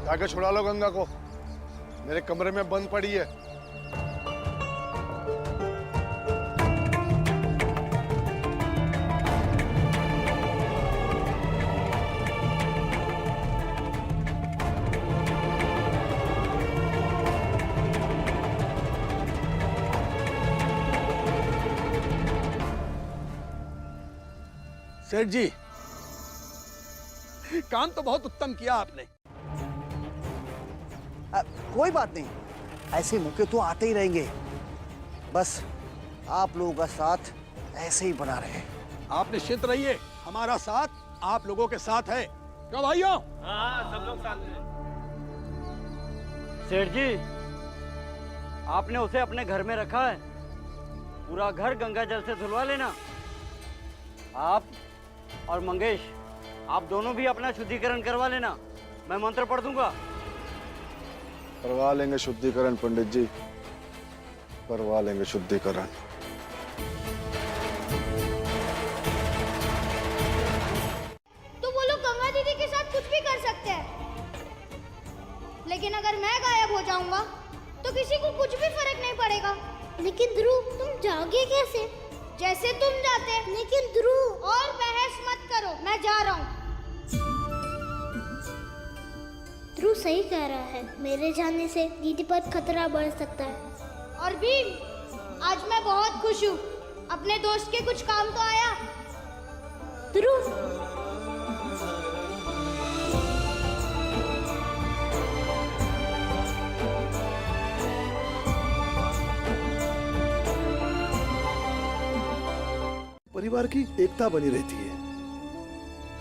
जाके छुड़ा लो गंगा को, मेरे कमरे में बंद पड़ी है। सेठ जी, काम तो बहुत उत्तम किया आपने। कोई बात नहीं, ऐसे मौके तो आते ही रहेंगे। बस आप लोगों का साथ ऐसे ही बना रहे। आप निश्चिंत रहिए, हमारा साथ आप लोगों के साथ है। क्यों भाइयों? हाँ, सब लोग साथ हैं। सेठ जी, आपने उसे अपने घर में रखा है, पूरा घर गंगा जल से धुलवा लेना। आप और मंगेश, आप दोनों भी अपना शुद्धिकरण करवा लेना, मैं मंत्र पढ़ दूंगा। करवा लेंगे शुद्धिकरण पंडित जी, करवा लेंगे शुद्धिकरण। तो वो लोग गंगा दीदी के साथ कुछ भी कर सकते हैं, लेकिन अगर मैं गायब हो जाऊंगा तो किसी को कुछ भी फर्क नहीं पड़ेगा। लेकिन ध्रुव, तुम जाओगे कैसे? जैसे तुम जाते। लेकिन ध्रुव, और बहस मत करो, मैं जा रहा हूँ। ध्रुव सही कह रहा है, मेरे जाने से दीदी पर खतरा बढ़ सकता है। और भीम, आज मैं बहुत खुश हूँ, अपने दोस्त के कुछ काम तो आया। ध्रुव, परिवार की एकता बनी रहती है।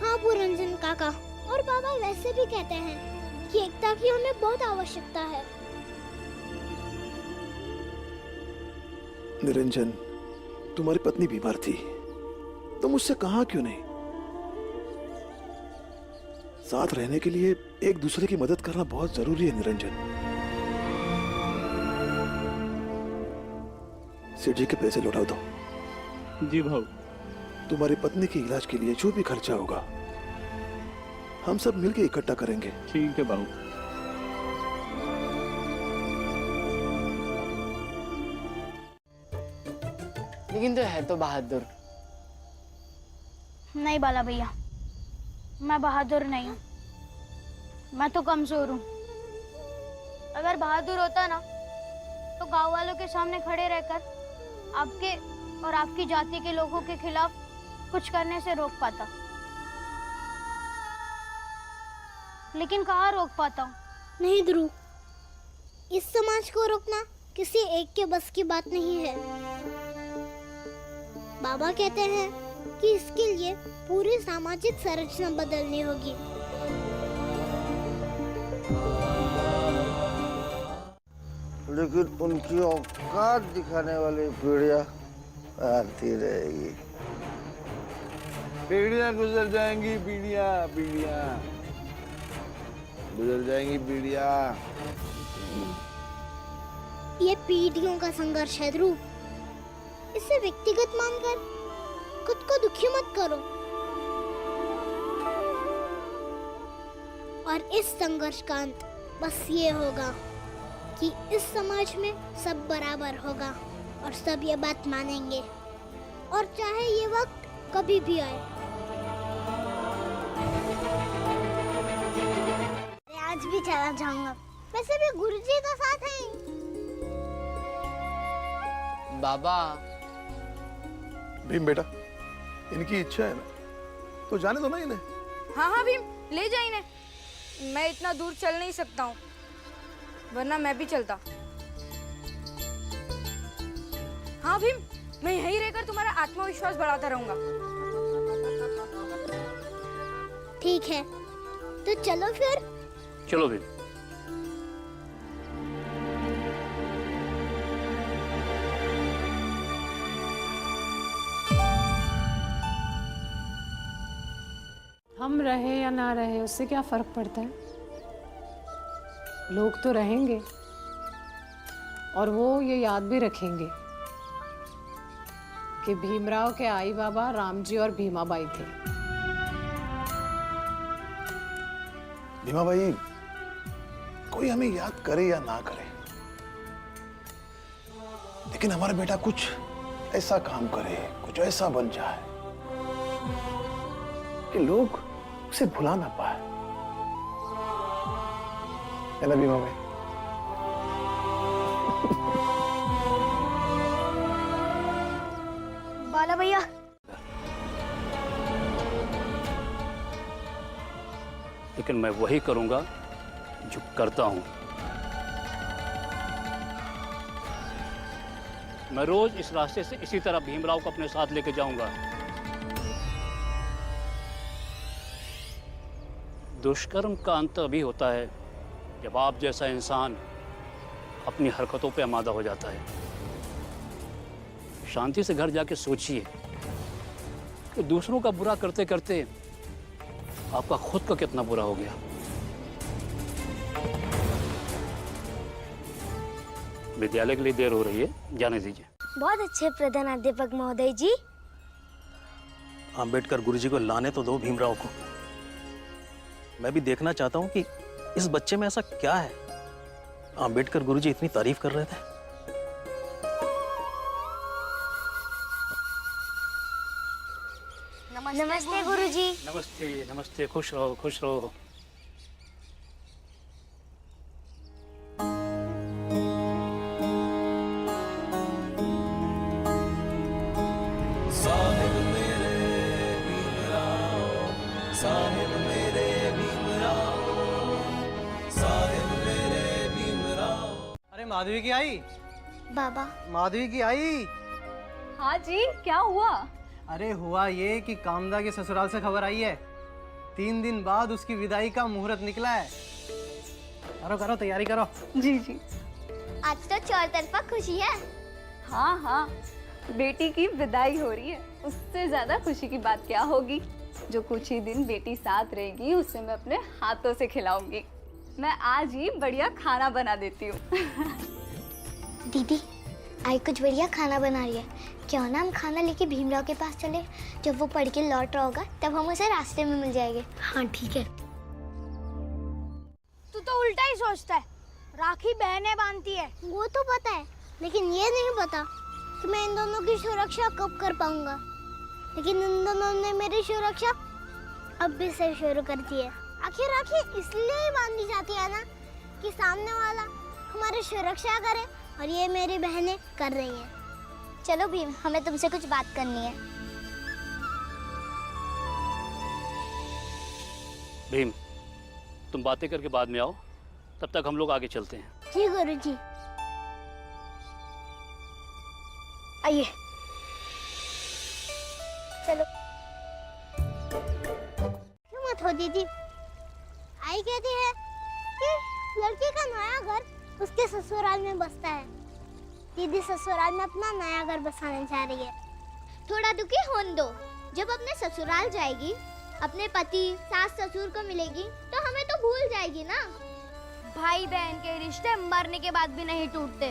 हाँ पुरंजन काका, और बाबा वैसे भी कहते हैं कि एकता की हमें बहुत आवश्यकता है। निरंजन, तुम्हारी पत्नी बीमार थी, तुम मुझसे कहा क्यों नहीं? साथ रहने के लिए एक दूसरे की मदद करना बहुत जरूरी है निरंजन। सेठ जी के पैसे लौटा दो। जी भाऊ। तुम्हारी पत्नी के इलाज के लिए जो भी खर्चा होगा हम सब मिलके इकट्ठा करेंगे। ठीक है भाऊ। लेकिन तो है तो बहादुर। नहीं बाला भैया, मैं बहादुर नहीं हूँ, मैं तो कमजोर हूँ। अगर बहादुर होता ना तो गांव वालों के सामने खड़े रहकर आपके और आपकी जाति के लोगों के खिलाफ कुछ करने से रोक पाता, लेकिन कहाँ रोक पाता हूँ। नहीं ध्रुव, इस समाज को रोकना किसी एक के बस की बात नहीं है। बाबा कहते हैं कि इसके लिए पूरी सामाजिक संरचना बदलनी होगी। लेकिन उनकी औकात दिखाने वाली पीढ़ियां आती रहेगी। पीढ़ियां गुजर जाएंगी, पीढ़ियां पीढ़ियां गुजर जाएंगी, पीढ़ियां। ये पीढ़ियों का संघर्ष है ध्रुव, इसे व्यक्तिगत मानकर खुद को दुखी मत करो। और इस संघर्ष का अंत बस ये होगा कि इस समाज में सब बराबर होगा और सब ये बात मानेंगे, और चाहे ये वक्त कभी भी आए। आज भी चला जाऊंगा, वैसे भी गुरुजी का साथ है। बाबा। भीम बेटा, इनकी इच्छा है ना तो जाने दो ना इन्हें। हाँ हाँ भीम, ले जा इन्हें। मैं इतना दूर चल नहीं सकता हूँ, वरना मैं भी चलता। हाँ भीम, मैं यहीं रहकर तुम्हारा आत्मविश्वास बढ़ाता रहूंगा। ठीक है, तो चलो फिर। चलो भी। हम रहे या ना रहे उससे क्या फर्क पड़ता है? लोग तो रहेंगे और वो ये याद भी रखेंगे कि भीमराव के आई बाबा रामजी और भीमाबाई थे। भीमाबाई कोई हमें याद करे या ना करे, लेकिन हमारा बेटा कुछ ऐसा काम करे, कुछ ऐसा बन जाए कि लोग उसे भुला ना पाए। है ना बीमा भाई? बाला भैया, लेकिन मैं वही करूंगा जो करता हूं। मैं रोज इस रास्ते से इसी तरह भीमराव को अपने साथ लेके जाऊंगा। दुष्कर्म का अंत अभी होता है जब आप जैसा इंसान अपनी हरकतों पे आमादा हो जाता है। शांति से घर जाके सोचिए कि दूसरों का बुरा करते करते आपका खुद का कितना बुरा हो गया। विद्यालय के लिए देर हो रही है, जाने दीजिए। बहुत अच्छे प्रधानाध्यापक महोदय जी। अंबेडकर गुरुजी को लाने तो दो भीमराव को। मैं भी देखना चाहता हूं कि इस बच्चे में ऐसा क्या है। अंबेडकर गुरुजी इतनी तारीफ कर रहे थे। नमस्ते गुरुजी। नमस्ते नमस्ते, खुश रहो खुश रहो। अरे माधवी की आई। बाबा, माधवी की आई। हाँ जी, क्या हुआ? अरे हुआ ये कि कामदा के ससुराल से खबर आई है। 3 दिन बाद उसकी विदाई का मुहूर्त निकला है। करो करो तैयारी करो। जी जी। आज तो चार तरफा खुशी है। हाँ हाँ, बेटी की विदाई हो रही है, उससे ज्यादा खुशी की बात क्या होगी। जो कुछ ही दिन बेटी साथ रहेगी उसे मैं अपने हाथों से खिलाऊंगी। मैं आज ही बढ़िया खाना बना देती हूँ। दीदी, आई कुछ बढ़िया खाना बना रही है। क्यों ना हम खाना लेके भीमराव के पास चले? जब वो पढ़ के लौट रहा होगा तब हम उसे रास्ते में मिल जाएंगे। हाँ ठीक है। तू तो उल्टा ही सोचता है। राखी बहनें बांधती है। वो तो पता है, लेकिन ये नहीं पता कि मैं इन दोनों की सुरक्षा कब कर पाऊंगा। लेकिन इन दोनों ने मेरी सुरक्षा अब भी से शुरू कर दी है। आखिर राखी इसलिए ही बांधी जाती है ना कि सामने वाला हमारी सुरक्षा करे, और ये मेरी बहनें कर रही हैं। चलो भीम, हमें तुमसे कुछ बात करनी है। भीम, तुम बातें करके बाद में आओ, तब तक हम लोग आगे चलते हैं। जी गुरुजी। आइए चलो। क्यों मत हो दीदी? आई कहती है कि लड़की का नया घर उसके ससुराल में बसता है। दीदी ससुराल में अपना नया घर बसाने जा रही है। थोड़ा दुखी होने दो। जब अपने ससुराल जाएगी, अपने पति सास ससुर को मिलेगी तो हमें तो भूल जाएगी ना। भाई बहन के रिश्ते मरने के बाद भी नहीं टूटते।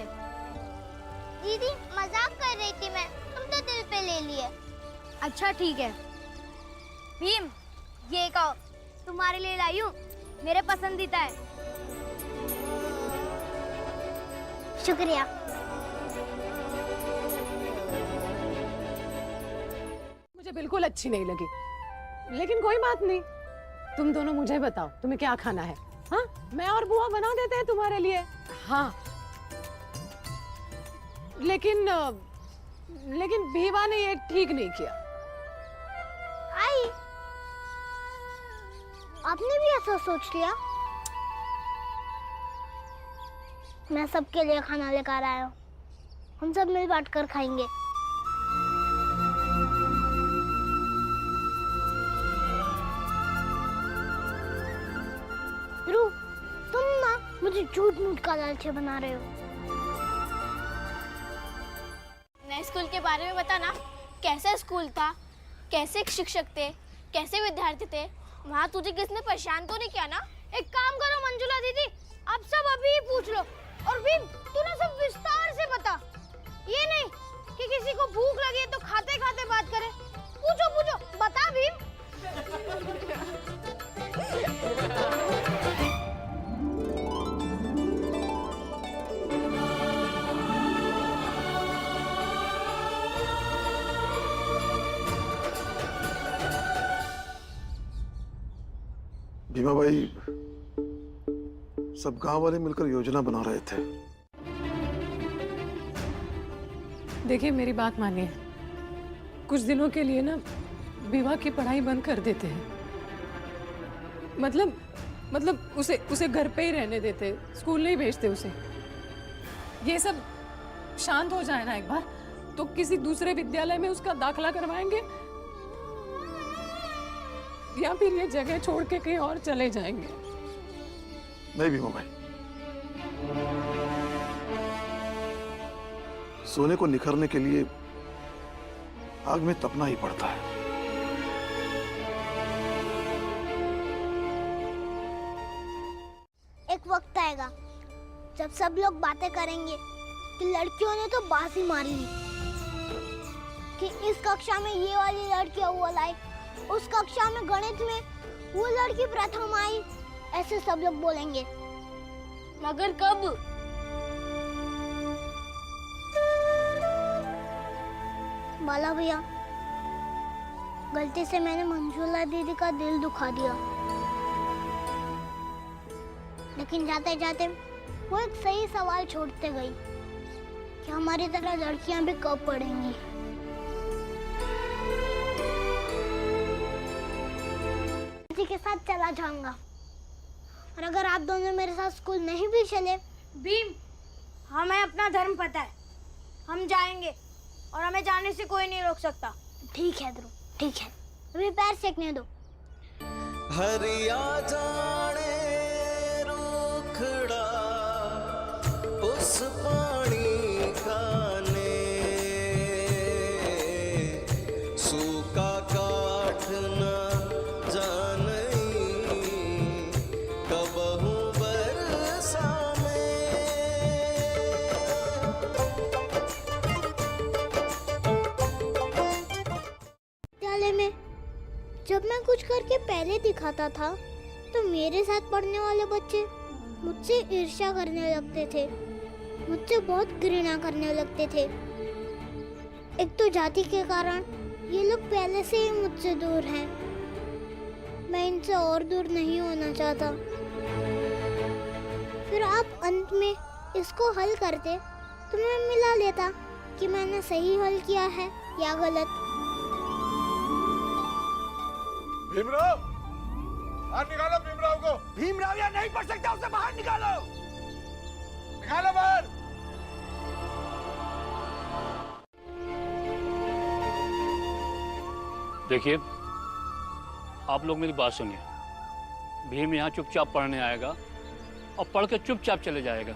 दीदी मजाक कर रही थी मैं, तुम तो दिल पे ले लिए। अच्छा ठीक है भीम, ये कहो तुम्हारे लिए लाई हूँ, मेरे पसंदीदा है। शुक्रिया। मुझे बिल्कुल अच्छी नहीं लगी, लेकिन कोई बात नहीं। तुम दोनों मुझे बताओ तुम्हें क्या खाना है। हाँ, मैं और बुआ बना देते हैं तुम्हारे लिए। हाँ, लेकिन भीवा ने ये ठीक नहीं किया। आई, आपने भी ऐसा सोच लिया? मैं सबके लिए खाना लेकर आया हूँ, हम सब मिल बांट कर खाएंगे। ध्रुव, तुम ना मुझे झूठ मूठ का लालची बना रहे हो। नए स्कूल के बारे में बता ना। कैसा स्कूल था, कैसे शिक्षक थे, कैसे विद्यार्थी थे, वहाँ तुझे किसने परेशान तो नहीं किया ना? एक काम करो मंजुला दीदी, आप सब अभी ही पूछ लो, और भी तू ना सब विस्तार से बता। ये नहीं कि किसी को भूख लगी है तो खाते खाते बात करे। पूछो पूछो, बता भीम। भीमा भाई, सब गांव वाले मिलकर योजना बना रहे थे। देखिए मेरी बात मानिए, कुछ दिनों के लिए ना विवाह की पढ़ाई बंद कर देते हैं। मतलब उसे घर पे ही रहने देते, स्कूल नहीं भेजते उसे। ये सब शांत हो जाए ना एक बार, तो किसी दूसरे विद्यालय में उसका दाखला करवाएंगे या फिर ये जगह छोड़ के कहीं और चले जाएंगे। नहीं भीमा भाई, सोने को निखरने के लिए आग में तपना ही पड़ता है। एक वक्त आएगा जब सब लोग बातें करेंगे कि लड़कियों ने तो बाजी मारी है, कि इस कक्षा में ये वाली लड़की अव्वल आई, उस कक्षा में गणित में वो लड़की प्रथम आई, ऐसे सब लोग बोलेंगे। मगर कब? बाला भैया, गलती से मैंने मंजुला दीदी का दिल दुखा दिया, लेकिन जाते जाते वो एक सही सवाल छोड़ते गई कि हमारी तरह लड़कियां भी कब पढ़ेंगी। किसी के साथ चला जाऊंगा, और अगर आप दोनों मेरे साथ स्कूल नहीं भी चले, भीम, हमें अपना धर्म पता है, हम जाएंगे और हमें जाने से कोई नहीं रोक सकता। ठीक है ध्रुव, ठीक है, अभी पैर सेकने दो। हरिया जाने रूखड़ा उस पानी का ने, सूखा काठ न जाने कबहू बरसा में। विद्यालय में जब मैं कुछ करके पहले दिखाता था तो मेरे साथ पढ़ने वाले बच्चे मुझसे ईर्ष्या करने लगते थे, मुझसे बहुत घृणा करने लगते थे। एक तो जाति के कारण ये लोग पहले से ही मुझसे दूर हैं। मैं इनसे और दूर नहीं होना चाहता। फिर आप अंत में इसको हल करते तो मैं मिला लेता कि मैंने सही हल किया है या गलत। भीमराव, बाहर निकालो भीमराव को। भीमराव यहाँ नहीं पढ़ सकता, उसे बाहर निकालो। निकालो बाहर। देखिए, आप लोग मेरी बात सुनिए। भीम यहाँ चुपचाप पढ़ने आएगा और पढ़ के चुपचाप चले जाएगा।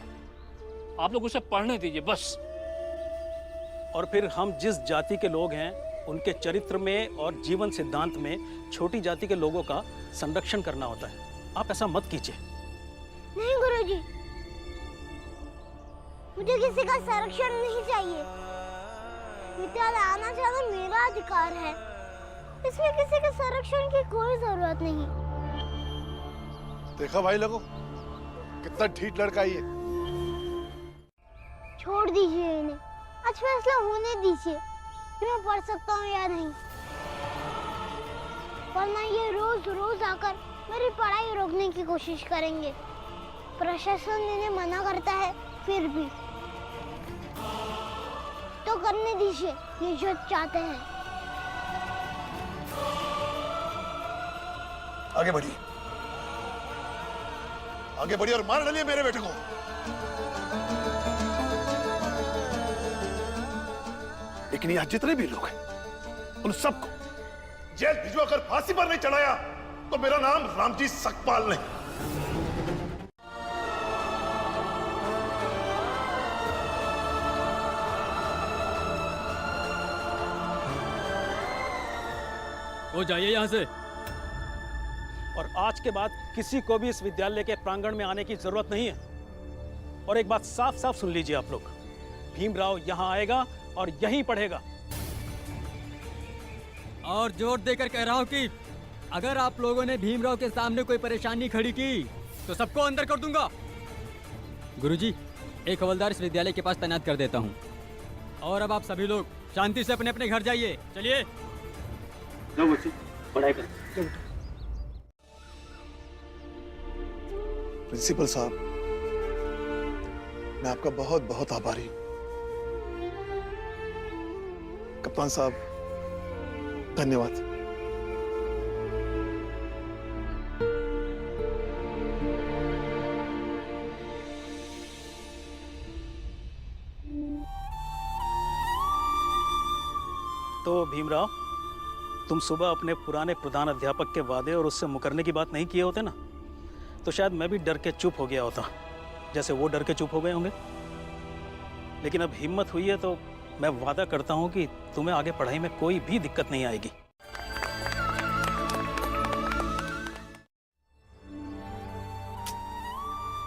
आप लोग उसे पढ़ने दीजिए बस। और फिर हम जिस जाति के लोग हैं उनके चरित्र में और जीवन सिद्धांत में छोटी जाति के लोगों का संरक्षण करना होता है। आप ऐसा मत कीजिए। नहीं गुरुजी, मुझे किसी का संरक्षण नहीं चाहिए। विद्यालय आना जाना मेरा अधिकार है, इसमें किसी के संरक्षण की कोई जरूरत नहीं। देखा भाई लोगों, कितना ढीठ लड़का ये। छोड़ दीजिए इन्हें, आज फैसला होने दीजिए कि मैं पढ़ सकता हूँ या नहीं, वरना ये रोज रोज आकर मेरी पढ़ाई रोकने की कोशिश करेंगे। प्रशासन इन्हें मना करता है, फिर भी तो करने दीजिए ये जो चाहते हैं। आगे बढ़िए, आगे बढ़िए और मार डालिए मेरे बेटे को। लेकिन यहाँ जितने भी लोग हैं उन सबको जेल भिजवा कर फांसी पर नहीं चढ़ाया तो मेरा नाम रामजी सकपाल नहीं। वो जाइए यहाँ से। और आज के बाद किसी को भी इस विद्यालय के प्रांगण में आने की जरूरत नहीं है। और एक बात साफ साफ सुन लीजिए आप लोग, भीमराव यहाँ आएगा और यहीं पढ़ेगा। और जोर देकर कह रहा हूँ कि अगर आप लोगों ने भीमराव के सामने कोई परेशानी खड़ी की तो सबको अंदर कर दूंगा। गुरुजी, एक हवलदार इस विद्यालय के पास तैनात कर देता हूँ। और अब आप सभी लोग शांति से अपने अपने घर जाइए। चलिए। बच्चे पढ़ाई कर। प्रिंसिपल साहब, मैं आपका बहुत बहुत आभारी हूं। कप्तान साहब, धन्यवाद। तो भीमराव, तुम सुबह अपने पुराने प्रधान अध्यापक के वादे और उससे मुकरने की बात नहीं किए होते ना, तो शायद मैं भी डर के चुप हो गया होता, जैसे वो डर के चुप हो गए होंगे। लेकिन अब हिम्मत हुई है तो मैं वादा करता हूं कि तुम्हें आगे पढ़ाई में कोई भी दिक्कत नहीं आएगी।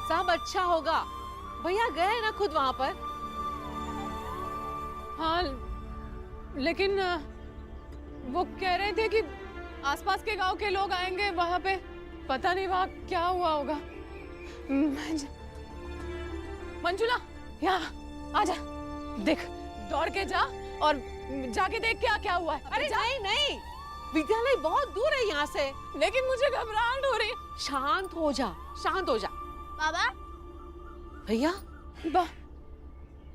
सब अच्छा होगा। भैया गए ना खुद वहां पर। हाँ, लेकिन वो कह रहे थे कि आसपास के गांव के लोग आएंगे वहां पे। पता नहीं वहां क्या हुआ होगा। मंजुला, यहाँ आजा, देख, दौड़ के जा और जाके देख क्या क्या हुआ है। अरे नहीं नहीं, विद्यालय बहुत दूर है यहाँ से। लेकिन मुझे घबराहट हो रही। शांत हो जा, शांत हो जा। बाबा, भैया,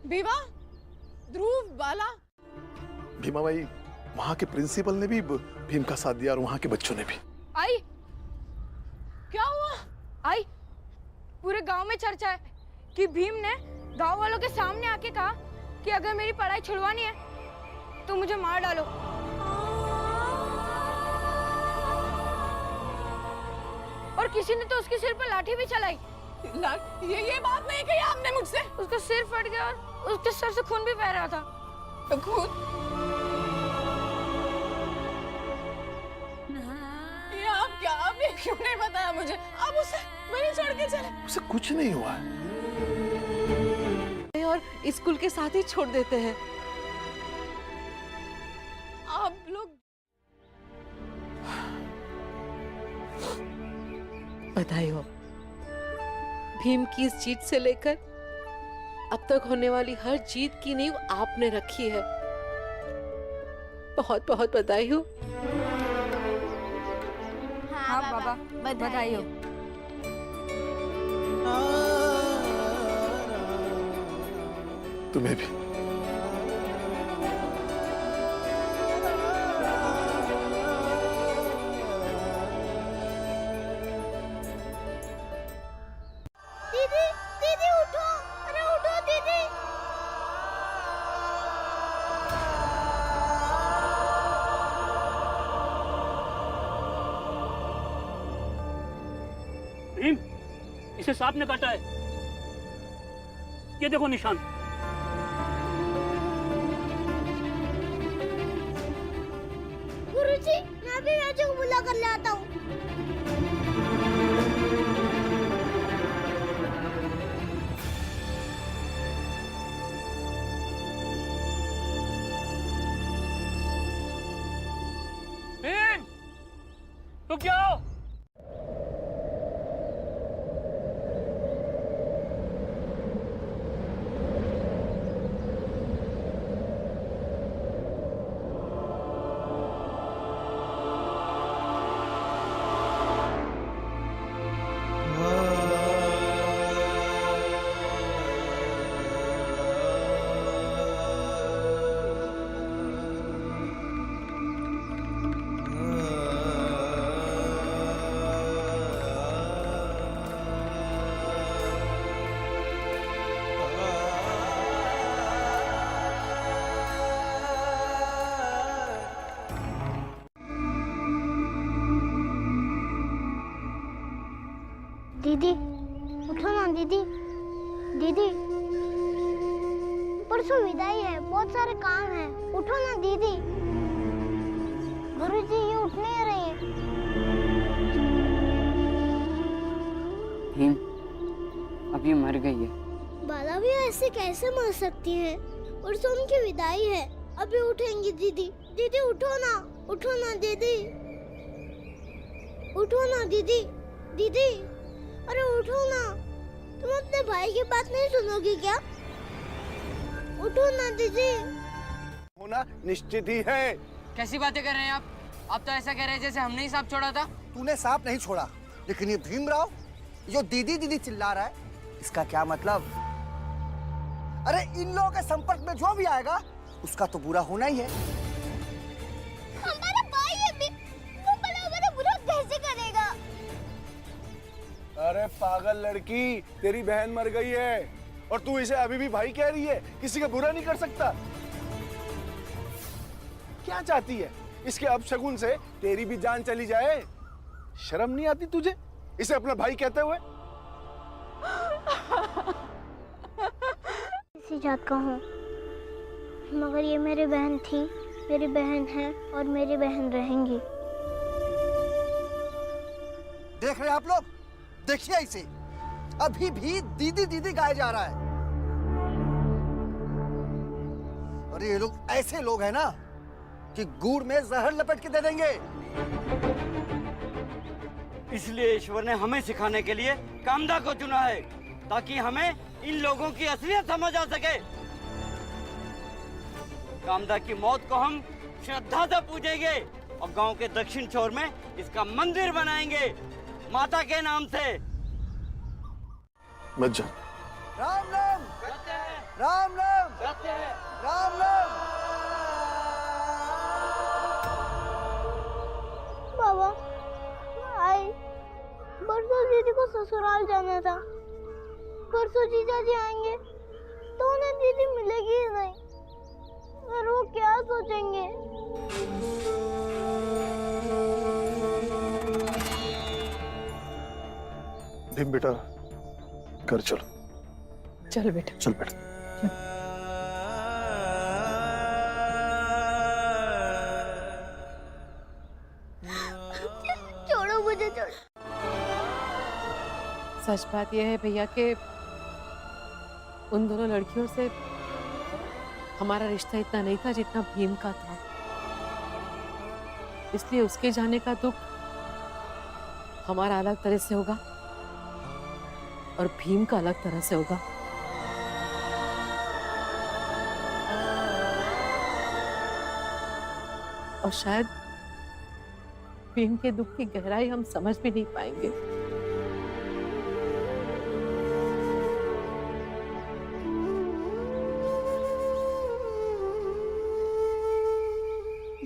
बीवा, ध्रुव, बाला। भीमा भाई, वहां के प्रिंसिपल ने भी भीम का साथ दिया और वहां के बच्चों ने भी। आई, क्या हुआ? आई, पूरे गांव में चर्चा है कि भीम ने गांव वालों के सामने आके कहा कि अगर मेरी पढ़ाई छुड़वानी है तो मुझे मार डालो। और किसी ने तो उसके सिर पर लाठी भी चलाई। ये बात नहीं कही आपने मुझसे। उसका सिर फट गया और उसके सर से खून भी बह रहा था। खून? ये आप क्या, आपने क्यों नहीं बताया मुझे? आप उसे वहीं छोड़ के चले। उसे कुछ नहीं हुआ है। और स्कूल के साथ ही छोड़ देते हैं। आप लोग बधाई हो। भीम की इस जीत से लेकर अब तक होने वाली हर जीत की नींव आपने रखी है। बहुत बहुत बधाई हो। हाँ बाबा, बधाई हो। तुम्हें भी। दीदी, दीदी उठो, अरे उठो दीदी। भीम, इसे सांप ने काटा है। ये देखो निशान। गुरुजी, मैं भी राजू को बुला कर लाता हूँ। भीम, रुक जाओ। दीदी, उठो ना दीदी। दीदी, परसों विदाई है, बहुत सारे काम हैं। उठो ना दीदी। गुरुजी, ये उठ नहीं रही है। भीम, अब ये मर गई है। बाला भी ऐसे कैसे मर सकती है? परसों उनकी विदाई है, अभी उठेंगी दीदी। दीदी उठो ना, उठो ना दीदी। उठो ना दीदी। दीदी, अरे उठो ना। तुम अपने भाई की बात नहीं सुनोगी क्या? उठो ना दीदी। होना निश्चित ही है। कैसी बातें कर रहे हैं आप तो ऐसा कह रहे हैं जैसे हमने ही सांप छोड़ा था। तूने सांप नहीं छोड़ा, लेकिन ये भीमराव जो दीदी दीदी चिल्ला रहा है, इसका क्या मतलब? अरे इन लोगों के संपर्क में जो भी आएगा उसका तो बुरा होना ही है। हमारा भाई है भी, वो भला हमारा बुरा कैसे करेगा? अरे पागल लड़की, तेरी बहन मर गई है और तू इसे अभी भी भाई कह रही है? किसी का बुरा नहीं कर सकता। क्या चाहती है? इसके अपशगुन से तेरी भी जान चली जाए? शर्म नहीं आती तुझे इसे अपना भाई कहते हुए? इसी जात का हूँ, मगर ये मेरी बहन थी, मेरी बहन है और मेरी बहन रहेंगी। देख रहे हैं आप लोग? देखिए इसे, अभी भी दीदी दीदी गाया जा रहा है। और ये लोग ऐसे लोग हैं ना कि गुड़ में जहर लपेट के दे देंगे। इसलिए ईश्वर ने हमें सिखाने के लिए कामदा को चुना है, ताकि हमें इन लोगों की असलियत समझ आ सके। कामदा की मौत को हम श्रद्धा से पूजेंगे और गांव के दक्षिण छोर में इसका मंदिर बनाएंगे, माता के नाम से। मत जा। राम राम, राम राम, राम राम। बाबा, आई परसों दीदी को ससुराल जाना था। परसों जीजा जी आएंगे तो उन्हें दीदी मिलेगी ही नहीं, और वो क्या सोचेंगे? भीम बेटा, घर चलो। चल बेटा, चल बेटा। छोड़ो मुझे, छोड़ो। सच बात यह है भैया कि उन दोनों लड़कियों से हमारा रिश्ता इतना नहीं था जितना भीम का था। इसलिए उसके जाने का दुख हमारा अलग तरह से होगा और भीम का अलग तरह से होगा। और शायद भीम के दुख की गहराई हम समझ भी नहीं पाएंगे।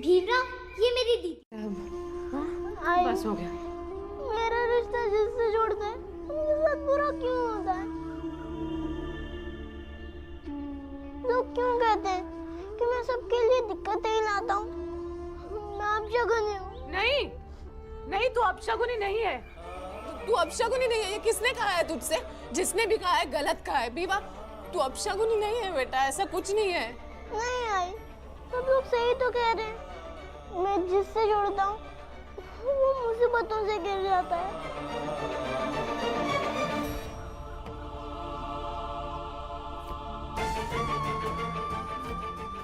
भीमराव, ये मेरी दीदी। बस हो गया। मेरा रिश्ता जिससे जोड़ता है उनके साथ बुरा क्यों होता है? लोग क्यों कहते हैं कि मैं सबके लिए दिक्कतें ही लाता हूँ? मैं अपशगुनी हूँ। नहीं नहीं, तू अपशगुनी नहीं है। तू अपशगुनी नहीं है, ये किसने कहा है तुझसे? जिसने भी कहा है गलत कहा है। बीवा, तू अपशगुनी नहीं है बेटा, ऐसा कुछ नहीं है। नहीं आई, सब लोग सही तो कह रहे हैं। मैं जिससे जुड़ता हूँ वो मुसीबतों से गिर जाता है।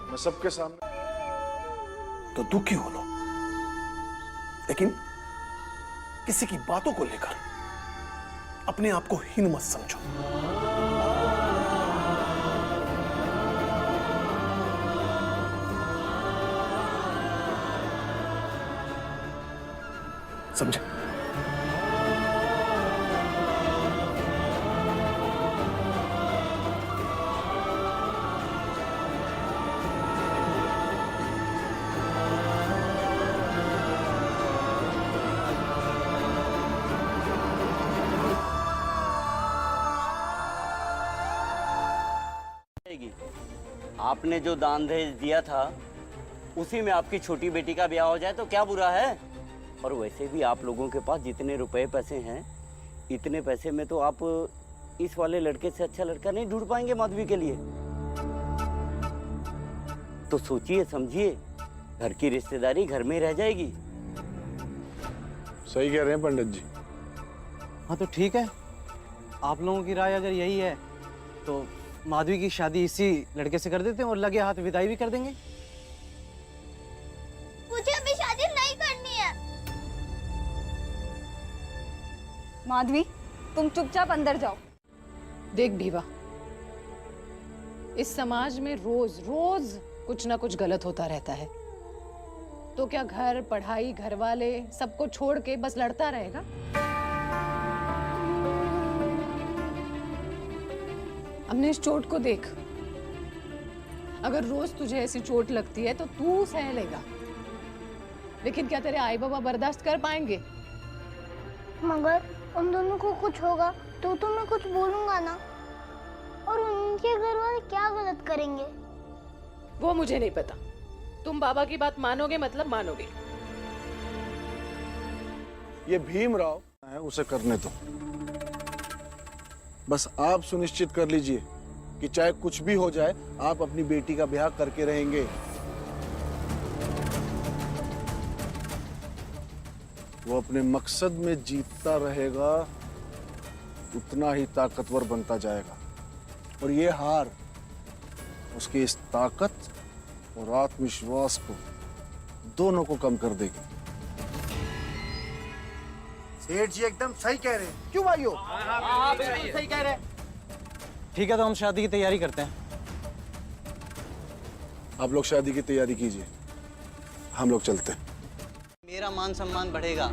मैं सबके सामने तो दुखी हो लो, लेकिन किसी की बातों को लेकर अपने आप को हीन मत समझो। समझे? आपने जो दान दहेज दिया था उसी में आपकी छोटी बेटी का ब्याह हो जाए तो क्या बुरा है? और वैसे भी आप लोगों के पास जितने रुपए पैसे हैं, इतने पैसे में तो आप इस वाले लड़के से अच्छा लड़का नहीं ढूंढ पाएंगे माधवी के लिए। तो सोचिए समझिए, घर की रिश्तेदारी घर में रह जाएगी। सही कह रहे हैं पंडित जी। हाँ तो ठीक है, आप लोगों की राय अगर यही है तो माधवी की शादी इसी लड़के से कर देते हैं और लगे हाथ विदाई भी कर देंगे। मुझे अभी शादी नहीं करनी है। माधवी, तुम चुपचाप अंदर जाओ। देख भीवा, इस समाज में रोज रोज कुछ ना कुछ गलत होता रहता है, तो क्या घर, पढ़ाई, घर वाले सबको छोड़ के बस लड़ता रहेगा? सामने इस चोट को देख। अगर रोज तुझे ऐसी चोट लगती है तो तू सह लेगा, लेकिन क्या तेरे आई बाबा बर्दाश्त कर पाएंगे? मगर उन दोनों को कुछ होगा तो मैं कुछ बोलूंगा ना, और उनके घर वाले क्या गलत करेंगे? वो मुझे नहीं पता। तुम बाबा की बात मानोगे मतलब मानोगे। ये भीमराव है, उसे करने दो। बस आप सुनिश्चित कर लीजिए कि चाहे कुछ भी हो जाए, आप अपनी बेटी का ब्याह करके रहेंगे। वो अपने मकसद में जीतता रहेगा, उतना ही ताकतवर बनता जाएगा, और ये हार उसकी इस ताकत और आत्मविश्वास को दोनों को कम कर देगी। सेठ जी एकदम सही कह रहे हैं, क्यों भाइयों? हाँ, बिल्कुल सही कह रहे हैं। ठीक है, तो हम शादी की तैयारी करते हैं। आप लोग शादी की तैयारी कीजिए, हम लोग चलते हैं। मेरा मान सम्मान बढ़ेगा।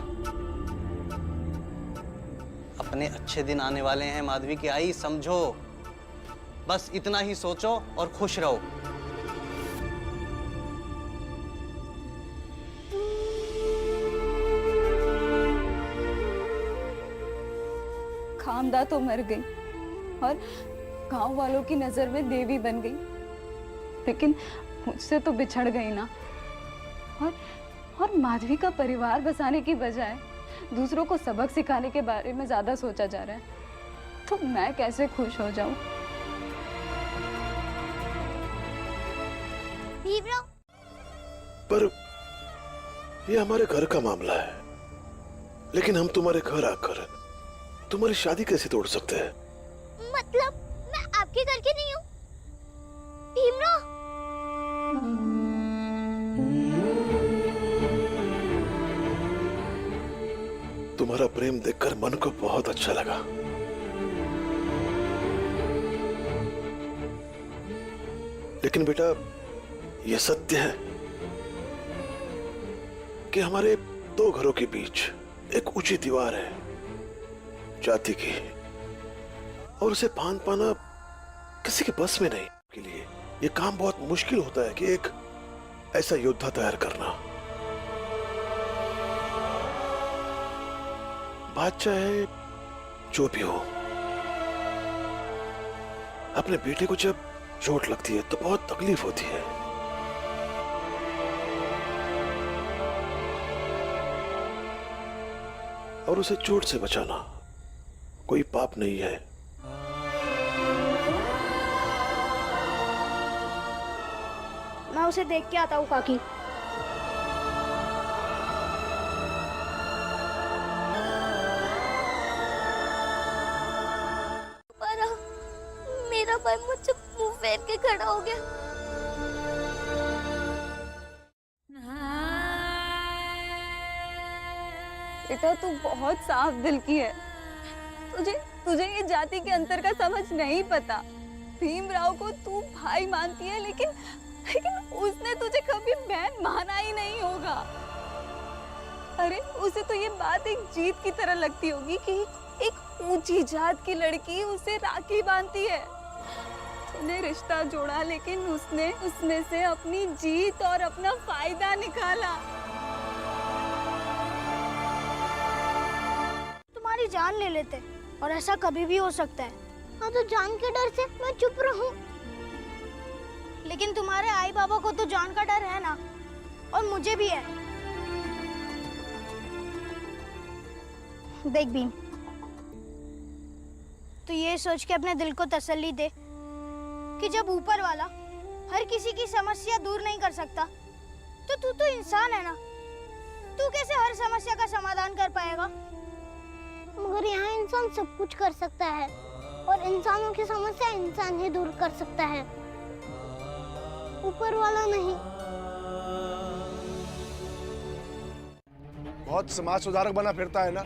अपने अच्छे दिन आने वाले हैं माधवी की आई, समझो। बस इतना ही सोचो और खुश रहो। कामदा तो मर गई और गांव वालों की नजर में देवी बन गई, लेकिन मुझसे तो बिछड़ गई ना। और माधवी का परिवार बसाने की बजाय दूसरों को सबक सिखाने के बारे में ज्यादा सोचा जा रहा है, तो मैं कैसे खुश हो जाऊं? पर ये हमारे घर का मामला है, लेकिन हम तुम्हारे घर आकर तुम्हारी शादी कैसे तोड़ सकते हैं? मतलब मैं आपके घर की नहीं हूँ भीमराव। तुम्हारा प्रेम देखकर मन को बहुत अच्छा लगा। लेकिन बेटा, यह सत्य है कि हमारे दो घरों के बीच एक ऊंची दीवार है, जाति की, और उसे फांद पाना किसी के बस में नहीं। के लिए यह काम बहुत मुश्किल होता है कि एक ऐसा योद्धा तैयार करना। बात चाहे जो भी हो, अपने बेटे को जब चोट लगती है तो बहुत तकलीफ होती है। और उसे चोट से बचाना कोई पाप नहीं है। मैं उसे देख के आता हूँ काकी। मेरा भाई मुझसे मुंह फेर के खड़ा हो गया। बेटा, तू बहुत साफ दिल की है। तुझे ये जाति के अंतर का समझ नहीं पता। भीमराव को तू भाई मानती है, लेकिन उसने तुझे कभी बहन माना ही नहीं होगा। अरे उसे तो ये बात एक जीत की तरह लगती होगी कि एक ऊंची जात की लड़की उसे राखी बांधती है। तूने रिश्ता जोड़ा, लेकिन उसने उसमें से अपनी जीत और अपना फायदा निकाला। तुम्हारी जान ले लेते, और ऐसा कभी भी हो सकता है। हाँ, तो जान के डर से मैं चुप रहूं। लेकिन तुम्हारे आई बाबा को तो जान का डर है ना, और मुझे भी है। देख भीम, तो ये सोच के अपने दिल को तसल्ली दे कि जब ऊपर वाला हर किसी की समस्या दूर नहीं कर सकता, तो तू तो इंसान है ना। तू कैसे हर समस्या का समाधान कर पाएगा? मगर यहाँ इंसान सब कुछ कर सकता है, और इंसानों की समस्या इंसान ही दूर कर सकता है, ऊपर वाला नहीं। बहुत समाज सुधारक बना फिरता है ना,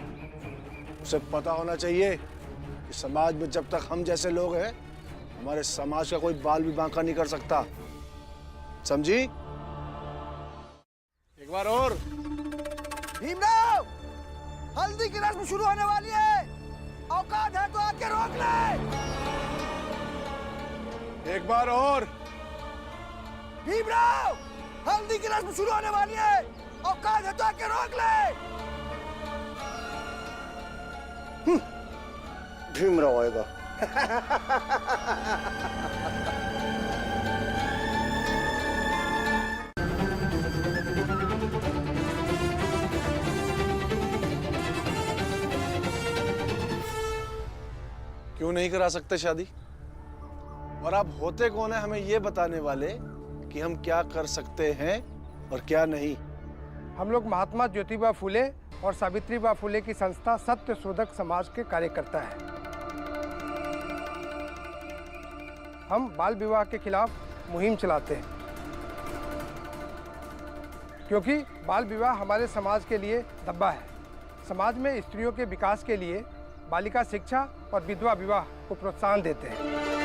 उसे पता होना चाहिए कि समाज में जब तक हम जैसे लोग हैं, हमारे समाज का कोई बाल भी बांका नहीं कर सकता। समझी? एक बार और। भीमराव, हल्दी की रस्म शुरू होने वाली है। औकात है तो आके रोक ले। एक बार और। भीमराव, हल्दी की रस्म शुरू होने वाली है, औकात है तो आके रोक ले। भीमराव आएगा। क्यों नहीं करा सकते शादी? और आप होते कौन है हमें ये बताने वाले कि हम क्या कर सकते हैं और क्या नहीं? हम लोग महात्मा ज्योतिबा फुले और सावित्रीबा फुले की संस्था सत्य शोधक समाज के कार्यकर्ता हैं। हम बाल विवाह के खिलाफ मुहिम चलाते हैं, क्योंकि बाल विवाह हमारे समाज के लिए धब्बा है। समाज में स्त्रियों के विकास के लिए बालिका शिक्षा और विधवा विवाह को प्रोत्साहन देते हैं।